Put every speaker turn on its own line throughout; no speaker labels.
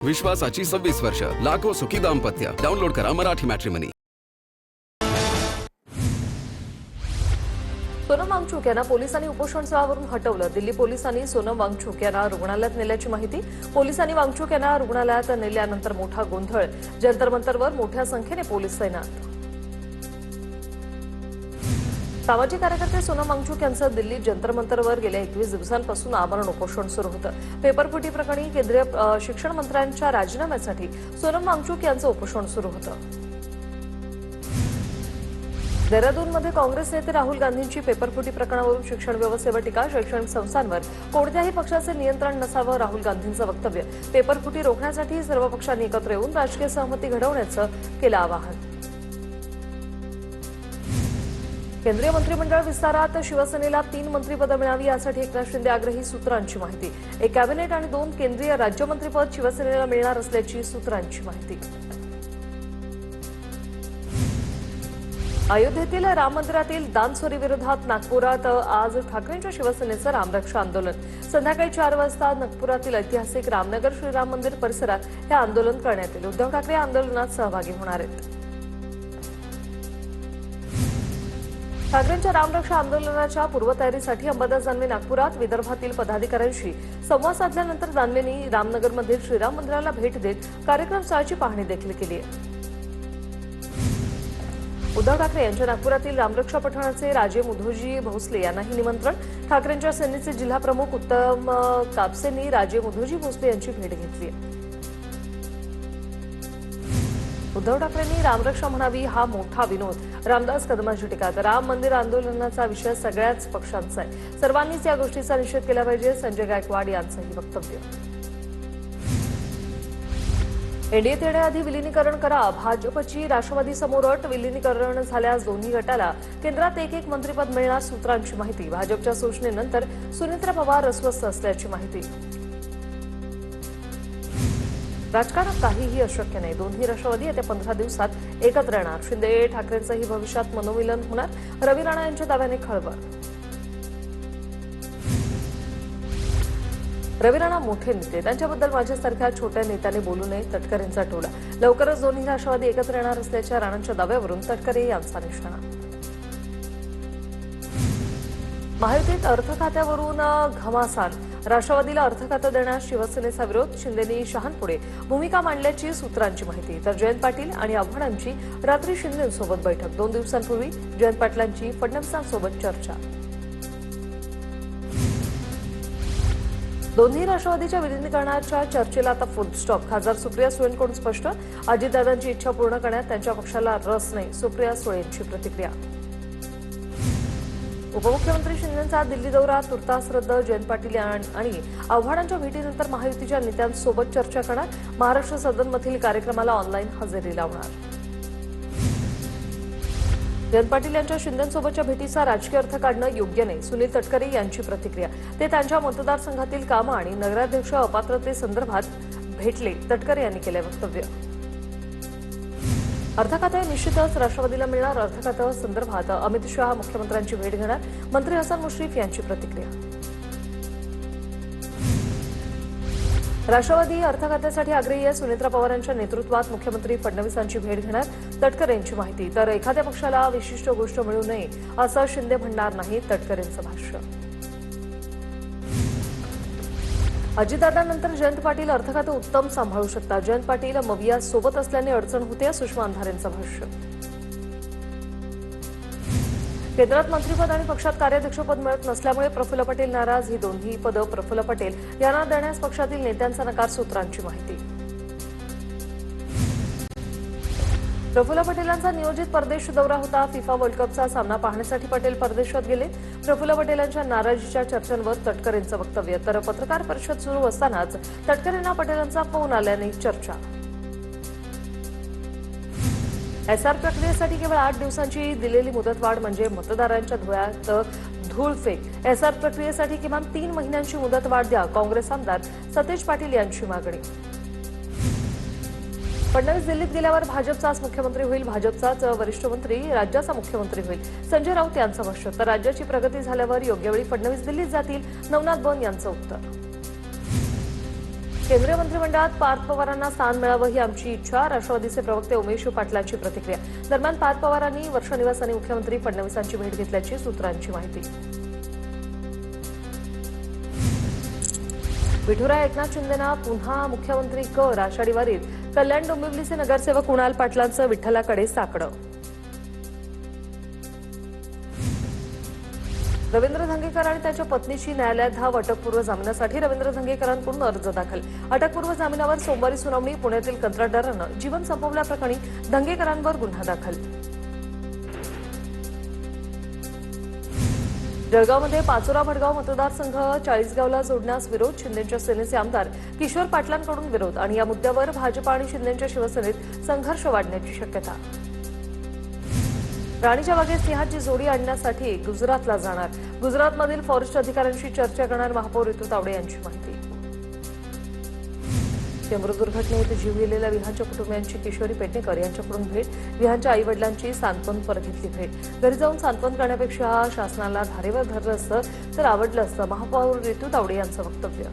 विश्वासाची 26 वर्ष, लाखो सुखी दाम्पत्य. डाउनलोड करा मराठी मॅट्रिमनी.
सोनम वांगचुक यांना पोलिसांनी उपोषण स्थळावरून हटवलं. दिल्ली पोलिसांनी सोनम वांगचुक यांना रुग्णालयात नेल्याची माहिती. पोलिसांनी वांगचुक यांना रुग्णालयात नेल्यानंतर मोठा गोंधळ. जंतर मंतरवर मोठ्या संख्येने पोलीस तैनात. सामाजिक कार्यकर्ते सोनम वांगचुक यांचं दिल्ली जंतर मंतरवर गेल्या 21 दिवसांपासून आमरण उपोषण सुरू होतं. पेपरफुटी प्रकरणी केंद्रीय शिक्षण मंत्र्यांच्या राजीनाम्यासाठी सोनम वांगचुक यांचं उपोषण सुरू होतं. देहरादूनमध्ये काँग्रेस नेते राहुल गांधींची पेपरफुटी प्रकरणावरून शिक्षण व्यवस्थेवर टीका. शैक्षणिक संस्थांवर कोणत्याही पक्षाचे नियंत्रण नसावं राहुल गांधींचं वक्तव्य. पेपरफुटी रोखण्यासाठी सर्व पक्षांनी एकत्र येऊन राजकीय सहमती घडवण्याचं केलं आवाहन. केंद्रीय मंत्रिमंडळ विस्तारात शिवसेनेला 3 मंत्रिपदं मिळावी यासाठी एकनाथ शिंदे आग्रही. सूत्रांची माहिती. 1 कॅबिनेट आणि 2 केंद्रीय राज्यमंत्रीपद शिवसेनेला मिळणार असल्याची सूत्रांची माहिती. अयोध्येतील राम मंदिरातील दानचोरी विरोधात नागपुरात आज ठाकरेंच्या शिवसेनेचं रामरक्षा आंदोलन. संध्याकाळी 4 वाजता नागपुरातील ऐतिहासिक रामनगर श्रीराम मंदिर परिसरात हे आंदोलन करण्यात येईल. उद्धव ठाकरे आंदोलनात सहभागी होणार आहेत. ठाकरेंच्या रामरक्षा आंदोलनाच्या पूर्वतयारीसाठी अंबादास दानवे नागपुरात. विदर्भातील पदाधिकाऱ्यांशी संवाद साधल्यानंतर दानवेंनी रामनगरमधील श्रीराम मंदिराला भेट देत कार्यक्रम स्थळाची पाहणी देखील केली आहे. उद्धव ठाकरे यांच्या नागपुरातील रामरक्षा पठणाचे राजे मुधोजी भोसले यांनाही निमंत्रण. ठाकरेंच्या सेनेचे जिल्हा प्रमुख उत्तम कापसेंनी राजे मुधोजी भोसले यांची भेट घेतली. उद्धव ठाकरेंनी रामरक्षा म्हणावी हा मोठा विनोद. रामदास कदमांची टीका. राम मंदिर आंदोलनाचा विषय सगळ्याच पक्षांचा आहे. सर्वांनीच या गोष्टीचा निषेध केला पाहिजे. संजय गायकवाड यांचंही वक्तव्य. एनडीएत येण्याआधी विलीनीकरण करा. भाजपची राष्ट्रवादी समोर अट. विलीनीकरण झाल्यास दोन्ही गटाला केंद्रात 1 मंत्रिपद मिळणार. सूत्रांची माहिती. भाजपच्या सूचनेनंतर सुनेत्रा पवार अस्वस्थ असल्याची माहिती. राजकारणात काहीही अशक्य नाही. दोन्ही राष्ट्रवादी येत्या 15 दिवसात एकत्र येणार. शिंदे ठाकरेंचंही भविष्यात मनोमिलन होणार. रवी राणा यांच्या दाव्याने खळबळ. रवी राणा मोठे नेते, त्यांच्याबद्दल माझ्यासारख्या छोट्या नेत्याने बोलू नये. तटकरेंचा टोला. लवकरच दोन्ही राष्ट्रवादी एकत्र येणार असल्याच्या राणांच्या दाव्यावरून तटकरे यांचा निशाणा. महायुतीत अर्थ खात्यावरून घमासान. राष्ट्रवादीला अर्थ खातं देण्यास शिवसेनेचा विरोध. शिंदेंनी शहांपुढे भूमिका मांडल्याची सूत्रांची माहिती. तर जयंत पाटील आणि आव्हाडांची रात्री शिंदेंसोबत बैठक. 2 दिवसांपूर्वी जयंत पाटलांची फडणवीसांसोबत चर्चा. दोन्ही राष्ट्रवादीच्या विलीनीकरणाच्या चर्चेला आता फुल स्टॉप. खासदार सुप्रिया सुळेंकडून स्पष्ट. अजितदादांची इच्छा पूर्ण करण्यात त्यांच्या पक्षाला रस नाही. सुप्रिया सुळेंची प्रतिक्रिया. उपमुख्यमंत्री शिंदेंचा दिल्ली दौरा तुर्तास रद्द. जयंत पाटील आणि आव्हाडांच्या भेटीनंतर महायुतीच्या नेत्यांसोबत चर्चा करणार. महाराष्ट्र सदनमधील कार्यक्रमाला ऑनलाईन हजेरी लावणार. जयंत पाटील यांच्या शिंदेंसोबतच्या भेटीचा राजकीय अर्थ काढणं योग्य नाही. सुनील तटकरे यांची प्रतिक्रिया. ते त्यांच्या मतदारसंघातील कामं आणि नगराध्यक्ष अपात्रतेसंदर्भात भेटले. तटकरे यांनी केलं वक्तव्य. अर्थ खातं निश्चितच राष्ट्रवादीला मिळणार. अर्थ खातं संदर्भात अमित शहा मुख्यमंत्र्यांची भेट घेणार. मंत्री हसन मुश्रीफ यांची प्रतिक्रिया. राष्ट्रवादी अर्थ खात्यासाठी आग्रही आहे. सुनेत्रा पवारांच्या नेतृत्वात मुख्यमंत्री फडणवीसांची भेट घेणार. तटकरेंची माहिती. तर एखाद्या पक्षाला विशिष्ट गोष्ट मिळू नये असं शिंदे म्हणणार नाही. तटकरेंचं भाष्य. अजितदादांनंतर जयंत पाटील अर्थ खातं उत्तम सांभाळू शकतात. जयंत पाटील मविया सोबत असल्याने अडचण होते. सुषमा अंधारेंचं भाष्य. केंद्रात मंत्रिपद आणि पक्षात कार्याध्यक्षपद मिळत नसल्यामुळे प्रफुल्ल पटेल नाराज. ही दोन्ही पदं प्रफुल्ल पटेल यांना देण्यास पक्षातील नेत्यांचा नकार. सूत्रांची माहिती. प्रफुल्ल पटेलांचा नियोजित परदेश दौरा होता. फिफा वर्ल्ड कपचा सामना पाहण्यासाठी पटेल परदेशात गेले. प्रफुल्ल पटेलांच्या नाराजीच्या चर्चांवर तटकरेंचं वक्तव्य. तर पत्रकार परिषद सुरू असतानाच तटकरेंना पटेलांचा फोन आल्याने चर्चा. एसआर प्रक्रियेसाठी केवळ 8 दिवसांची दिलेली मुदतवाढ म्हणजे मतदारांच्या डोळ्यात धूळफेक. एसआर प्रक्रियेसाठी किमान 3 महिन्यांची मुदतवाढ द्या. काँग्रेस आमदार सतेज पाटील यांची मागणी. फडणवीस दिल्लीत गेल्यावर भाजपचाच मुख्यमंत्री होईल. भाजपचाच वरिष्ठ मंत्री राज्याचा मुख्यमंत्री होईल. संजय राऊत यांचं भाष्य. तर राज्याची प्रगती झाल्यावर योग्य वेळी फडणवीस दिल्लीत जातील. नवनाथ बन यांचं उत्तर. केंद्रीय मंत्रिमंडळात पार्थ पवारांना स्थान मिळावं ही आमची इच्छा, राष्ट्रवादीचे प्रवक्ते उमेश पाटलांची प्रतिक्रिया. दरम्यान पार्थ पवारांनी वर्षा निवासाने मुख्यमंत्री फडणवीसांची भेट घेतल्याची सूत्रांची माहिती. विठुराय एकनाथ शिंदेना पुन्हा मुख्यमंत्री कर आषाढी वारीत. कल्याण डोंबिवलीचे नगरसेवक कुणाल पाटलांचं विठ्ठलाकडे साकडं. रवींद्र धंगेकर आणि त्याच्या पत्नीची न्यायालयात धाव. अटकपूर्व जामिनासाठी रवींद्र धंगेकरांकडून अर्ज दाखल. अटकपूर्व जामिनावर सोमवारी सुनावणी. पुण्यातील कंत्राटदारानं जीवन संपवल्याप्रकरणी धंगेकरांवर गुन्हा दाखल. जळगावमध्ये पाचोरा भडगाव मतदारसंघ चाळीसगावला जोडण्यास विरोध. शिंदेच्या सेनेचे आमदार किशोर पाटलांकडून विरोध आणि या मुद्द्यावर भाजपा आणि शिंदेच्या शिवसेनेत संघर्ष वाढण्याची शक्यता. राणीच्या बागेत सिंहाची जोडी आणण्यासाठी गुजरातला जाणार. गुजरातमधील फॉरेस्ट अधिकाऱ्यांशी चर्चा करणार महापौर ऋतू तावडे यांची माहिती. चेंबूर दुर्घटनेत जीव गेलेल्या विहानच्या कुटुंबियांची किशोरी पेडणेकर यांच्याकडून भेट. विहानच्या आईवडिलांची सांत्वनपर घेतली भेट. घरी जाऊन सांत्वन करण्यापेक्षा शासनाला धारेवर धरलं असतं तर आवडलं असतं, महापौर ऋतू तावडे यांचं वक्तव्य.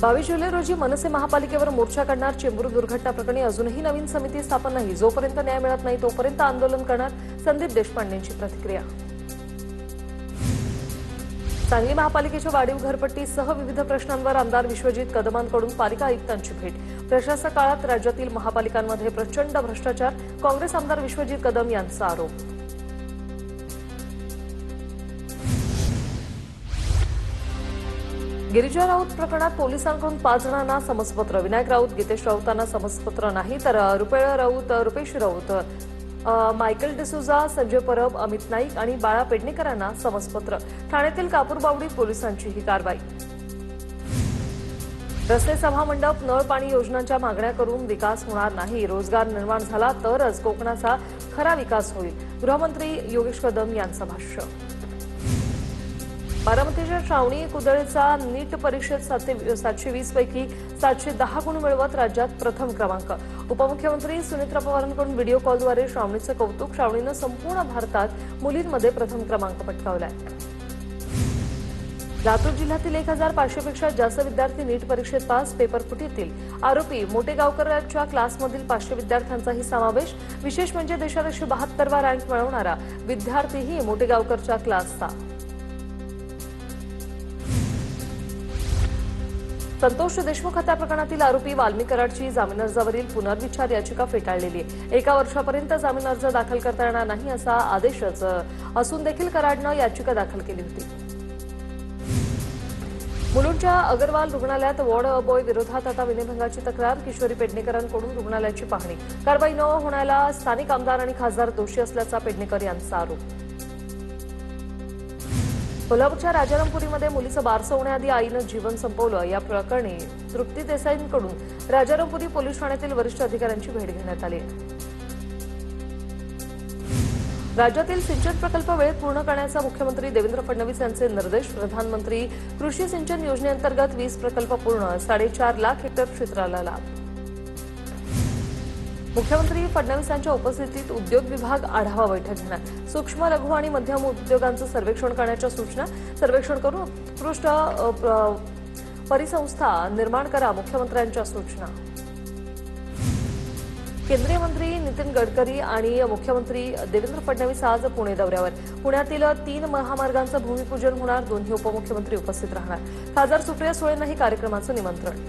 22 जुलै रोजी मनसे महापालिकेवर मोर्चा काढणार. चेंबूर दुर्घटना प्रकरणी अजूनही नवीन समिती स्थापन नाही. जोपर्यंत न्याय मिळत नाही तोपर्यंत आंदोलन करणार. संदीप देशपांडेंची प्रतिक्रिया. सांगली महापालिकेच्या वाढीव घरपट्टीसह विविध प्रश्नांवर आमदार विश्वजित कदमांकडून पालिका आयुक्तांची भेट. प्रशासक काळात राज्यातील महापालिकांमध्ये प्रचंड भ्रष्टाचार. काँग्रेस आमदार विश्वजित कदम यांचा आरोप. गिरिजा राऊत प्रकरणात पोलिसांकडून 5 जणांना समन्सपत्र. विनायक राऊत, गीतेश राऊतांना समन्सपत्र नाही तर रुपेश राऊत, मायकल डिसुजा, संजय परब, अमित नाईक आणि बाळा पेडणेकरांना समन्सपत्र. ठाण्यातील कापूरबावडी पोलिसांची ही कारवाई. रस्ते, सभामंडप, नळ पाणी योजनांच्या मागण्या करून विकास होणार नाही. रोजगार निर्माण झाला तरच कोकणाचा खरा विकास होईल. गृहमंत्री योगेश कदम यांचं भाष्य. बारामतीच्या श्रावणी कुदळेचा नीट परीक्षेत 720 पैकी 710 गुण मिळवत राज्यात प्रथम क्रमांक. उपमुख्यमंत्री सुनेत्रा पवारांकडून व्हिडिओ कॉलद्वारे श्रावणीचं कौतुक. श्रावणीनं संपूर्ण भारतात मुलींमध्ये प्रथम क्रमांक पटकावलाय. लातूर जिल्ह्यातील 1500 पेक्षा जास्त विद्यार्थी नीट परीक्षेत पास. पेपर फुटीतील आरोपी मोटेगावकरच्या क्लासमधील 500 विद्यार्थ्यांचाही समावेश. विशेष म्हणजे देशात 172वा रँक मिळवणारा विद्यार्थीही मोटेगावकरच्या क्लासचा. संतोष देशमुख हत्या प्रकरणातील आरोपी वाल्मिक कराडची जामीन अर्जावरील पुनर्विचार याचिका फेटाळलेली आहे. 1 वर्षापर्यंत जामीन अर्ज दाखल करता येणार नाही असा आदेशच असून देखील कराडनं याचिका दाखल केली होती. मुलुंडच्या अगरवाल रुग्णालयात वॉर्ड बॉय विरोधात आता विनयभंगाची तक्रार. किशोरी पेडणेकरांकडून रुग्णालयाची पाहणी. कारवाई न होण्याला स्थानिक आमदार आणि खासदार दोषी असल्याचा पेडणेकर यांचा आरोप. कोल्हापूरच्या राजारामपुरीमध्ये मुलीचं बारसं होण्याआधी आईनं जीवन संपवलं. या प्रकरणी तृप्ती देसाईंकडून राजारामपुरी पोलीस ठाण्यातील वरिष्ठ अधिकाऱ्यांची भेट घेण्यात आली. राज्यातील सिंचन प्रकल्प वेळेत पूर्ण करण्याचा मुख्यमंत्री देवेंद्र फडणवीस यांचे निर्देश. प्रधानमंत्री कृषी सिंचन योजनेअंतर्गत 20 प्रकल्प पूर्ण. 4.5 लाख हेक्टर क्षेत्राला लाभ. मुख्यमंत्री फडणवीसांच्या उपस्थितीत उद्योग विभाग आढावा बैठक घेणार. सूक्ष्म, लघु आणि मध्यम उद्योगांचं सर्वेक्षण करण्याच्या सूचना. सर्वेक्षण करून उत्कृष्ट परिसंस्था निर्माण करा, मुख्यमंत्र्यांच्या सूचना. केंद्रीय मंत्री नितीन गडकरी आणि मुख्यमंत्री देवेंद्र फडणवीस आज पुणे दौऱ्यावर. पुण्यातील 3 महामार्गांचं भूमिपूजन होणार. दोन्ही उपमुख्यमंत्री उपस्थित राहणार. खासदार सुप्रिया सुळेंनाही कार्यक्रमाचं निमंत्रण.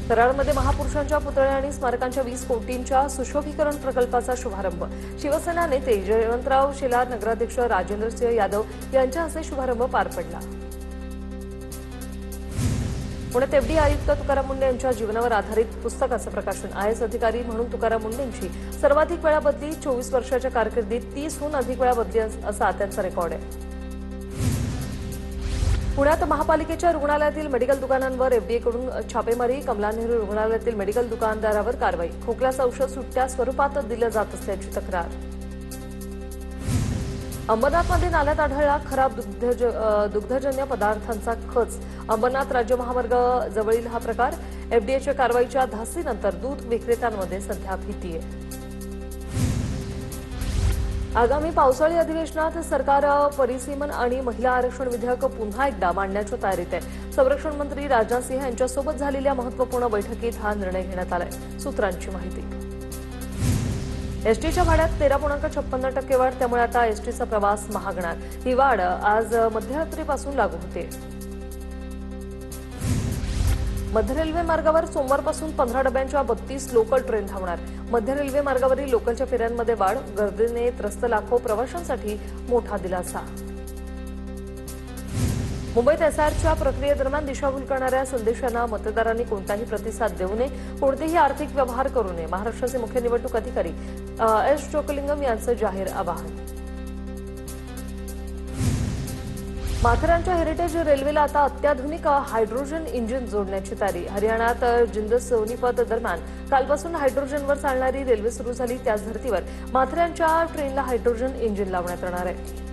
कराडमध्ये महापुरुषांच्या पुतळ्या आणि स्मारकांच्या 20 कोटींच्या सुशोभीकरण प्रकल्पाचा शुभारंभ. शिवसेना नेते जयवंतराव शेलार, नगराध्यक्ष राजेंद्रसिंह यादव यांच्या हस्ते शुभारंभ पार पडला. पुण्यात एफडी आयुक्त तुकाराम मुंडे यांच्या जीवनावर आधारित पुस्तकाचं प्रकाशन. आयएस अधिकारी म्हणून तुकाराम मुंडेंची सर्वाधिक वेळा बदली. 24 वर्षाच्या कारकिर्दीत 30हून अधिक वेळा बदली असा त्यांचा रेकॉर्ड आहे. पुण्यात महापालिकेच्या रुग्णालयातील मेडिकल दुकानांवर एफडीएकडून छापेमारी. कमला नेहरू रुग्णालयातील मेडिकल दुकानदारावर कारवाई. खोकल्याचं औषध सुट्ट्या स्वरूपात दिलं जात असल्याची तक्रार. अंबरनाथमध्ये नाल्यात आढळला खराब दुग्धजन्य पदार्थांचा खच. अंबरनाथ राज्य महामार्ग जवळील हा प्रकार. एफडीएच्या कारवाईच्या धास्तीनंतर दूध विक्रेत्यांमध्ये सध्या भीती आहे. आगामी पावसाळी अधिवेशनात सरकार परिसीमन आणि महिला आरक्षण विधेयक पुन्हा एकदा मांडण्याच्या तयारीत आहे. संरक्षण मंत्री राजनाथ सिंह यांच्यासोबत झालेल्या महत्त्वपूर्ण बैठकीत हा निर्णय घेण्यात आलाय. सूत्रांची माहिती. एसटीच्या भाड्यात 13.56% वाढ, त्यामुळे आता एसटीचा प्रवास महागणार. ही वाढ आज मध्यरात्रीपासून लागू होते. मध्य रेल्वे मार्गावर सोमवारपासून 15 डब्यांच्या 32 लोकल ट्रेन धावणार. मध्य रेल्वे मार्गावरील लोकलच्या फेऱ्यांमध्ये वाढ, गर्दीने त्रस्त लाखो प्रवाशांसाठी मोठा दिलासा. मुंबईत एसआयआरच्या प्रक्रियेदरम्यान दिशाभूल करणाऱ्या संदेशांना मतदारांनी कोणताही प्रतिसाद देऊ नये, कोणतेही आर्थिक व्यवहार करू नये, महाराष्ट्राचे मुख्य निवडणूक अधिकारी एस चोकलिंगम यांचं जाहीर आवाहन. माथेरानच्या हेरिटेज रेल्वेला आता अत्याधुनिक हायड्रोजन इंजिन जोडण्याची तयारी. हरियाणात जिंद सोनीपत दरम्यान कालपासून हायड्रोजनवर चालणारी रेल्वे सुरू झाली. त्याच धर्तीवर माथेरानच्या ट्रेनला हायड्रोजन इंजिन लावण्यात येणार आहे.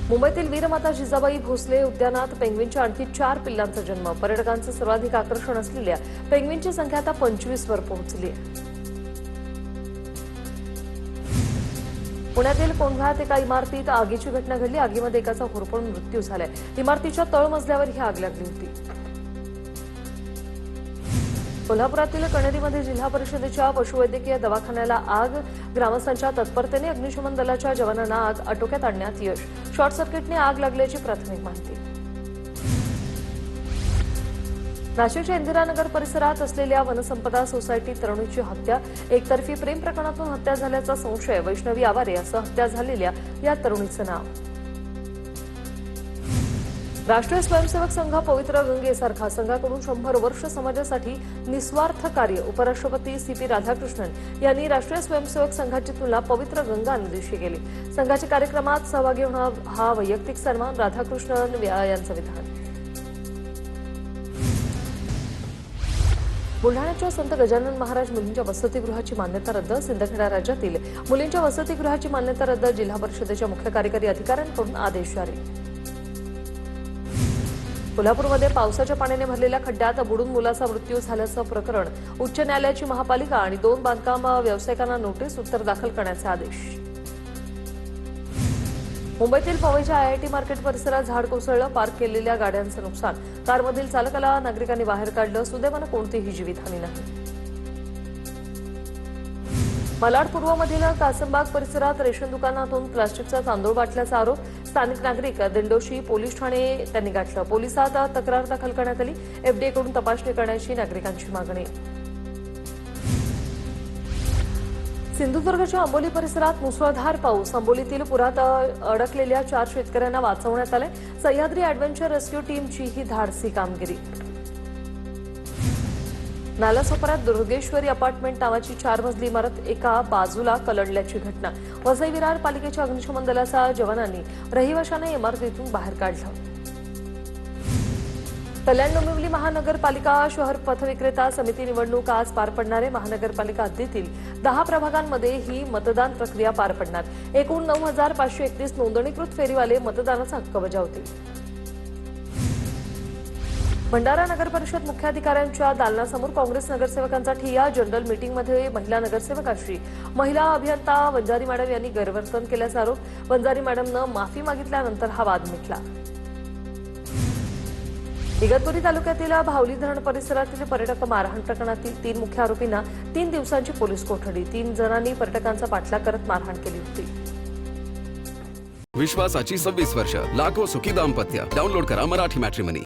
मुंबईतील वीरमाता जिजाबाई भोसले उद्यानात पेंग्विनच्या आणखी 4 पिल्लांचा जन्म. पर्यटकांचं सर्वाधिक आकर्षण असलेल्या पेंग्विनची संख्या आता 25 वर पोहोचली. पुण्यातील कोंढव्यात एका इमारतीत आगीची घटना घडली. आगीमध्ये एकाचा होरपळून मृत्यू झालाय. इमारतीच्या तळमजल्यावर ही आग लागली होती. कोल्हापुरातील कणेरीमध्ये जिल्हा परिषदेच्या पशुवैद्यकीय दवाखान्याला आग. ग्रामस्थांच्या तत्परतेने अग्निशमन दलाच्या जवानांना आग आटोक्यात आणण्यात यश. शॉर्ट सर्किटने आग लागल्याची प्राथमिक माहिती. नाशिकच्या इंदिरानगर परिसरात असलेल्या वनसंपदा सोसायटी तरुणीची हत्या. एकतर्फी प्रेम प्रकरणातून हत्या झाल्याचा संशय. वैष्णवी आवारे असं हत्या झालेल्या या तरुणीचं नाव. राष्ट्रीय स्वयंसेवक संघ पवित्र गंगेसारखा संघाकडून 100 वर्ष समाजासाठी निस्वार्थ कार्य. उपराष्ट्रपती CP राधाकृष्णन यांनी राष्ट्रीय स्वयंसेवक संघाची तुलना पवित्र गंगा नदीशी केली. संघाच्या कार्यक्रमात सहभागी होणं हा वैयक्तिक सन्मान. राधाकृष्णन यांचं विधान. बुलढाण्याच्या संत गजानन महाराज मुलींच्या वसतिगृहाची मान्यता रद्द. सिंदखेडा राज्यातील मुलींच्या वसतिगृहाची मान्यता रद्द. जिल्हा परिषदेच्या मुख्य कार्यकारी अधिकाऱ्यांकडून आदेश जारी. कोल्हापूरमध्ये पावसाच्या पाण्याने भरलेल्या खड्ड्यात बुडून मुलाचा मृत्यू झाल्याचं प्रकरण. उच्च न्यायालयाची महापालिका आणि 2 बांधकाम व्यावसायिकांना नोटीस, उत्तर दाखल करण्याचे आदेश. मुंबईतील पवईच्या IIT मार्केट परिसरात झाड कोसळलं. पार्क केलेल्या गाड्यांचं नुकसान. कारमधील चालकाला नागरिकांनी बाहेर काढलं. सुदैवानं कोणतीही जीवितहानी नाही. मालाड पूर्वमधील कासमबाग परिसरात रेशन दुकानातून प्लास्टिकचा तांदूळ वाटल्याचा आरोप. स्थानिक नागरिक दिंडोशी पोलीस ठाणे त्यांनी गाठलं. पोलिसात तक्रार दाखल करण्यात आली. FDA कडून तपासणी करण्याची नागरिकांची मागणी. सिंधुदुर्गच्या आंबोली परिसरात मुसळधार पाऊस. आंबोलीतील पुरात अडकलेल्या 4 शेतकऱ्यांना वाचवण्यात आले. सह्याद्री ॲडव्हेंचर रेस्क्यू टीमची ही धाडसी कामगिरी. नालासोपाऱ्यात दुर्गेश्वरी अपार्टमेंट नावाची 4 मजली इमारत एका बाजूला कलडल्याची घटना. वसई विरार पालिकेच्या अग्निशमन दलाच्या जवानांनी रहिवाशांना इमारतीतून बाहेर काढलं. कल्याण डोंबिवली महानगरपालिका शहर पथविक्रेता समिती निवडणूक आज पार पडणार आहे. महानगरपालिका हद्दीतील 10 प्रभागांमध्ये ही मतदान प्रक्रिया पार पडणार. एकूण 9,531 नोंदणीकृत फेरीवाले मतदानाचा हक्क बजावतील. भंडारा नगर परिषद मुख्याधिकाऱ्यांच्या दालनासमोर काँग्रेस नगरसेवकांचा ठिय्या. जनरल मीटिंगमध्ये महिला नगरसेवकाशी महिला अभियंता वंजारी मॅडम यांनी गैरवर्तन केल्याचा आरोप. वंजारी मॅडमनं माफी मागितल्यानंतर हा वाद मिटला. इगतपुरी तालुक्यातील भावली धरण परिसरातील पर्यटक मारहाण प्रकरणातील 3 मुख्य आरोपींना 3 दिवसांची पोलीस कोठडी. 3 जणांनी पर्यटकांचा पाठलाग करत मारहाण केली होती.
विश्वासाची 26 वर्ष. लाखो सुखी दाम्पत्य. डाउनलोड करा मराठी मॅट्रिमनी.